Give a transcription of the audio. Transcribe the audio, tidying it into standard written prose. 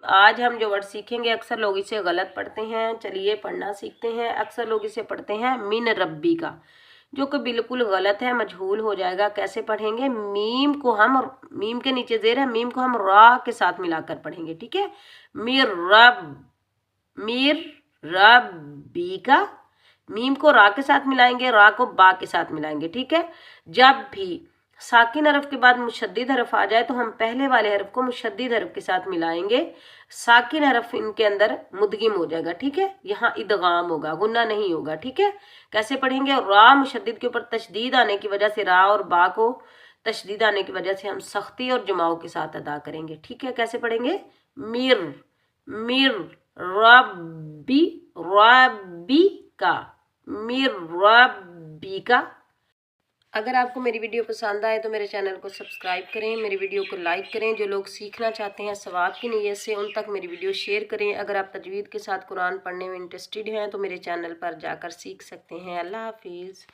आज हम जो वर्ड सीखेंगे अक्सर लोग इसे गलत पढ़ते हैं। चलिए पढ़ना सीखते हैं। अक्सर लोग इसे पढ़ते हैं मिन रब्बी का, जो कि बिल्कुल गलत है, मजहूल हो जाएगा। कैसे पढ़ेंगे? मीम के नीचे जेर है, मीम को हम रा के साथ मिलाकर पढ़ेंगे, ठीक है। मीर रब्बी का, मीम को रा के साथ मिलाएंगे, रा को बा के साथ मिलाएंगे, ठीक है। जब भी साकिन हरफ के बाद मुशद्दिद हरफ आ जाए तो हम पहले वाले हरफ को मुशद्दिद हरफ के साथ मिलाएंगे। साकिन हरफ इनके अंदर मुदगिम हो जाएगा, ठीक है। यहाँ इदगाम होगा, गुन्ना नहीं होगा, ठीक है। कैसे पढ़ेंगे? रा मुशद्दिद के ऊपर तशदीद आने की वजह से, रा और बा को तशदीद आने की वजह से हम सख्ती और जमाओ के साथ अदा करेंगे, ठीक है। कैसे पढ़ेंगे? मिर मिर रब्बी, रब्बी का, मिर रब्बी का। अगर आपको मेरी वीडियो पसंद आए तो मेरे चैनल को सब्सक्राइब करें, मेरी वीडियो को लाइक करें। जो लोग सीखना चाहते हैं सवाब की नीयत से, उन तक मेरी वीडियो शेयर करें। अगर आप तजवीद के साथ कुरान पढ़ने में इंटरेस्टेड हैं तो मेरे चैनल पर जाकर सीख सकते हैं। अल्लाह हाफिज़।